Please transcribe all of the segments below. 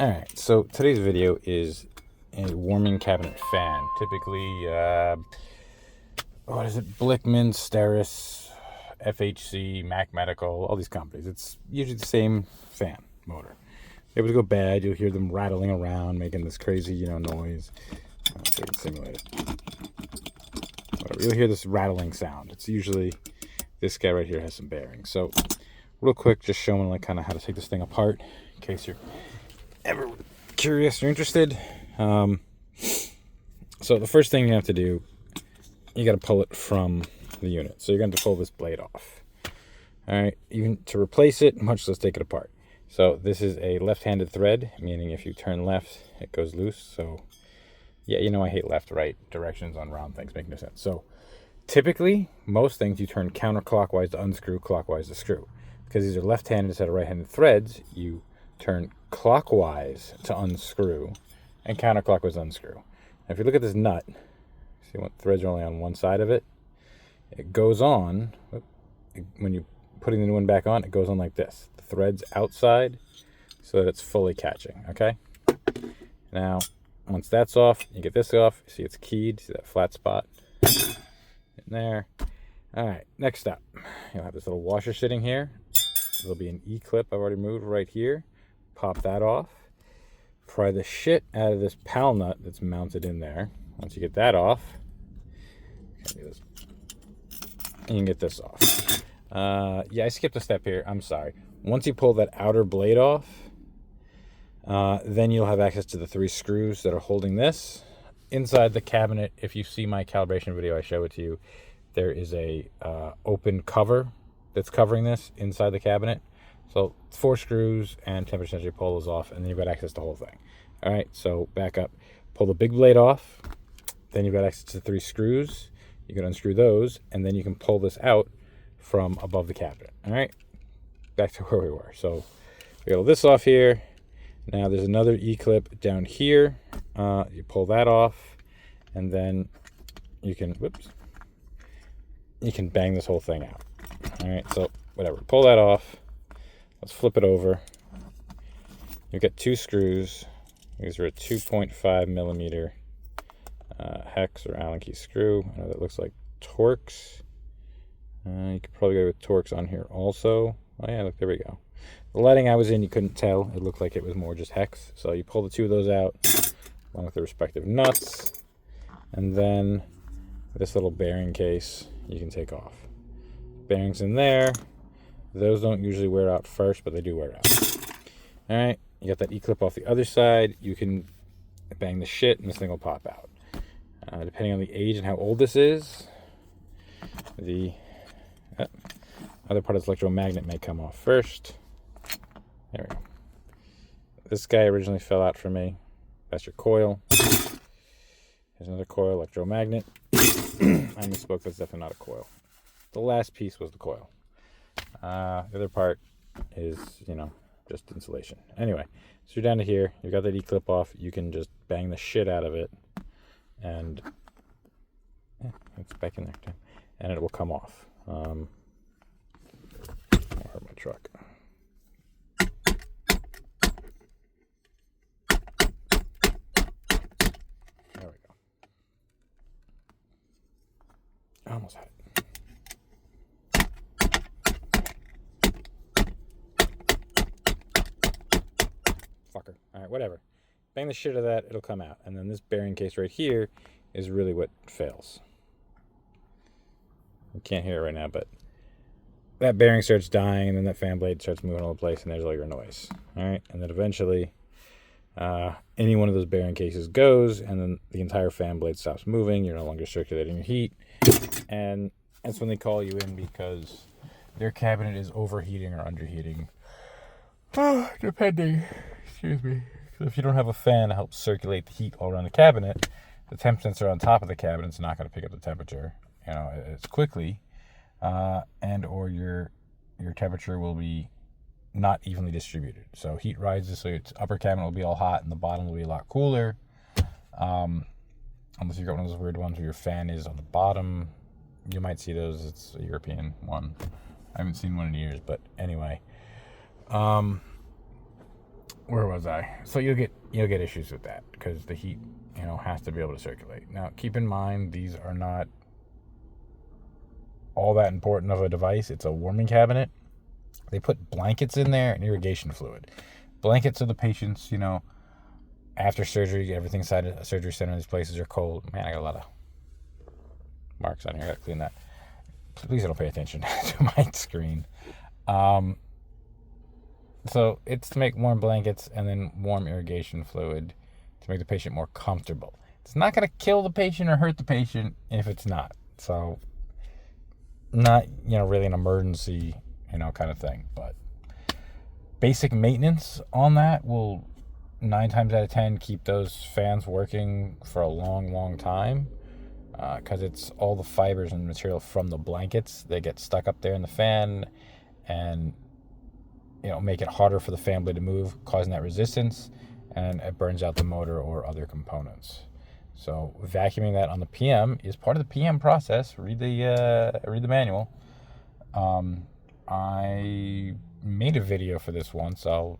Alright, so today's video is a warming cabinet fan. Typically, what is it? Blickman, Steris, FHC, Mac Medical, all these companies. It's usually the same fan motor. If it would go bad, you'll hear them rattling around, making this crazy, noise. Let's see if we can simulate it. Whatever. You'll hear this rattling sound. It's usually this guy right here has some bearings. So, real quick, just showing like kind of how to take this thing apart in case you're ever curious or interested. So the first thing you have to do, you got to pull it from the unit. So you're going to pull this blade off. All right, even to replace it, much less take it apart. So this is a left-handed thread, meaning if you turn left, it goes loose. So yeah, I hate left-right directions on round things, make no sense. So typically, most things you turn counterclockwise to unscrew, clockwise to screw. Because these are left-handed instead of right-handed threads, you turn clockwise to unscrew and counterclockwise to unscrew. Now, if you look at this nut, see what threads are only on one side of it? It goes on, when you're putting the new one back on, it goes on like this. The thread's outside so that it's fully catching, okay? Now, once that's off, you get this off. See it's keyed, see that flat spot in there. All right, next up, you'll have this little washer sitting here. There'll be an E-clip I've already moved right here. Pop that off. Pry the shit out of this pal nut that's mounted in there. Once you get that off, you can get this off. Yeah, I skipped a step here. I'm sorry. Once you pull that outer blade off, then you'll have access to the 3 screws that are holding this. Inside the cabinet, if you see my calibration video, I show it to you. There is a open cover that's covering this inside the cabinet. So 4 screws and temperature sensor, you pull those off, and then you've got access to the whole thing. All right, so back up. Pull the big blade off. Then you've got access to 3 screws. You can unscrew those, and then you can pull this out from above the cabinet. All right, back to where we were. So we got all this off here. Now there's another E-clip down here. You pull that off, and then you can, you can bang this whole thing out. All right, so whatever, pull that off. Let's flip it over. You've got 2 screws. These are a 2.5 millimeter hex or Allen key screw. I know that looks like Torx. You could probably go with Torx on here also. Oh yeah, look, there we go. The lighting I was in, you couldn't tell. It looked like it was more just hex. So you pull the 2 of those out, along with the respective nuts. And then this little bearing case you can take off. Bearings in there. Those don't usually wear out first, but they do wear out. All right, you got that E-clip off the other side. You can bang the shit, and this thing will pop out. Depending on the age and how old this is, the other part of this electromagnet may come off first. There we go. This guy originally fell out for me. That's your coil. There's another coil, electromagnet. I misspoke, that's definitely not a coil. The last piece was the coil. The other part is, just insulation. Anyway, so you're down to here. You've got that E-clip off. You can just bang the shit out of it. And it's back in there, too. And it will come off. I'll hurt my truck. There we go. I almost had it. Fucker. All right, whatever. Bang the shit out of that, it'll come out. And then this bearing case right here is really what fails. You can't hear it right now, but that bearing starts dying, and then that fan blade starts moving all over the place, and there's all your noise. All right, and then eventually any one of those bearing cases goes, and then the entire fan blade stops moving. You're no longer circulating your heat, and that's when they call you in because their cabinet is overheating or underheating. Depending. Excuse me. If you don't have a fan to help circulate the heat all around the cabinet, the temp sensor on top of the cabinet's not going to pick up the temperature, as quickly, and or your temperature will be not evenly distributed. So heat rises, so your upper cabinet will be all hot and the bottom will be a lot cooler. Unless you've got one of those weird ones where your fan is on the bottom, you might see those. It's a European one. I haven't seen one in years, but anyway. where was I? So you'll get issues with that because the heat, has to be able to circulate. Now, keep in mind, these are not all that important of a device. It's a warming cabinet. They put blankets in there and irrigation fluid. Blankets so the patients, after surgery, everything inside a surgery center in these places are cold. Man, I got a lot of marks on here. I got to clean that. Please don't pay attention to my screen. So it's to make warm blankets and then warm irrigation fluid to make the patient more comfortable. It's not going to kill the patient or hurt the patient if it's not. So not, really an emergency, kind of thing. But basic maintenance on that will 9 times out of 10 keep those fans working for a long, long time. Because it's all the fibers and material from the blankets. They get stuck up there in the fan and make it harder for the fan blade to move, causing that resistance, and it burns out the motor or other components. So vacuuming that on the PM is part of the PM process. Read the manual. I made a video for this once. I'll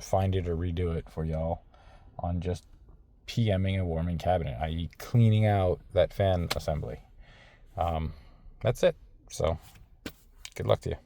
find it or redo it for y'all on just PMing a warming cabinet, i.e. cleaning out that fan assembly. That's it. So good luck to you.